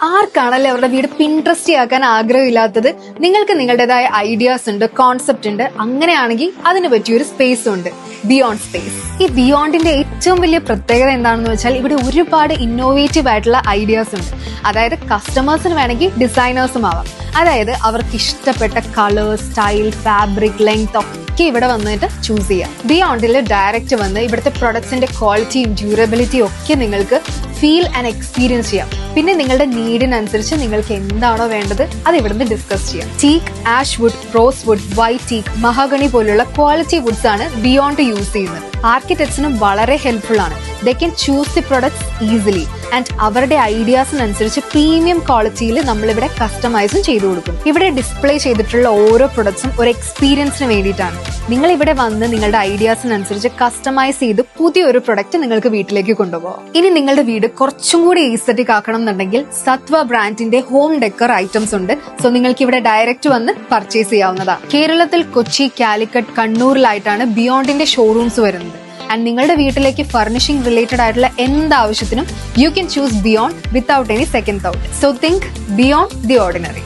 ആർക്കാണല്ലേ അവരുടെ വീട് പിൻട്രസ്റ്റി ആക്കാൻ ആഗ്രഹമില്ലാത്തത്? നിങ്ങൾക്ക് നിങ്ങളുടേതായ ഐഡിയാസ് ഉണ്ട്, കോൺസെപ്റ്റ് ഉണ്ട്. അങ്ങനെയാണെങ്കിൽ അതിന് പറ്റിയൊരു സ്പേസ് ഉണ്ട്, ബിയോണ്ട് സ്പേസ്. ഈ ബിയോണ്ടിന്റെ ഏറ്റവും വലിയ പ്രത്യേകത എന്താണെന്ന് വെച്ചാൽ ഇവിടെ ഒരുപാട് ഇന്നോവേറ്റീവ് ആയിട്ടുള്ള ഐഡിയാസ് ഉണ്ട്. അതായത് കസ്റ്റമേഴ്സിന് വേണമെങ്കിൽ ഡിസൈനേഴ്സും ആവാം. അതായത് അവർക്ക് ഇഷ്ടപ്പെട്ട കളർ, സ്റ്റൈൽ, ഫാബ്രിക്, ലെങ്ത് ഒക്കെ ഇവിടെ വന്നിട്ട് ചൂസ് ചെയ്യാം. ബിയോണ്ടിൽ ഡയറക്റ്റ് വന്ന് ഇവിടുത്തെ പ്രൊഡക്ട്സിന്റെ ക്വാളിറ്റിയും ഡ്യൂറബിലിറ്റിയും ഒക്കെ നിങ്ങൾക്ക് ഫീൽ ആൻഡ് എക്സ്പീരിയൻസ് ചെയ്യാം. പിന്നെ നിങ്ങളുടെ നീഡിനനുസരിച്ച് നിങ്ങൾക്ക് എന്താണോ വേണ്ടത് അത് ഇവിടുന്ന് ഡിസ്കസ് ചെയ്യാം. Teak, ash wood, rose wood, white teak, mahogany പോലുള്ള ക്വാളിറ്റി വുഡ്സ് ആണ് ബിയോണ്ട് യൂസ് ചെയ്യുന്നത്. ആർക്കിടെക്ട്സിനും വളരെ ഹെൽപ്ഫുൾ ആണ്. They can choose the products easily and അവരുടെ ഐഡിയാസിനനുസരിച്ച് പ്രീമിയം ക്വാളിറ്റിയിൽ നമ്മളിവിടെ കസ്റ്റമൈസും ചെയ്തു കൊടുക്കും. ഇവിടെ ഡിസ്പ്ലേ ചെയ്തിട്ടുള്ള ഓരോ പ്രൊഡക്ട്സും ഒരു എക്സ്പീരിയൻസിന് വേണ്ടിയിട്ടാണ്. നിങ്ങൾ ഇവിടെ വന്ന് നിങ്ങളുടെ ഐഡിയാസിനനുസരിച്ച് കസ്റ്റമൈസ് ചെയ്ത് പുതിയൊരു പ്രൊഡക്റ്റ് നിങ്ങൾക്ക് വീട്ടിലേക്ക് കൊണ്ടുപോകാം. ഇനി നിങ്ങളുടെ വീട് കുറച്ചും കൂടി ഈസ്തറ്റിക് ആക്കണം എന്നുണ്ടെങ്കിൽ സത്വ ബ്രാൻഡിന്റെ ഹോം ഡെക്കർ ഐറ്റംസ് ഉണ്ട്. സോ നിങ്ങൾക്ക് ഇവിടെ ഡയറക്റ്റ് വന്ന് പർച്ചേസ് ചെയ്യാവുന്നതാണ്. കേരളത്തിൽ കൊച്ചി, കാലിക്കറ്റ്, കണ്ണൂരിലായിട്ടാണ് ബിയോണ്ടിന്റെ ഷോറൂംസ് വരുന്നത്. ആൻഡ് നിങ്ങളുടെ വീട്ടിലേക്ക് ഫർണിഷിംഗ് റിലേറ്റഡ് ആയിട്ടുള്ള എന്താവശ്യത്തിനും you can choose Beyond without any second thought. So think beyond the ordinary.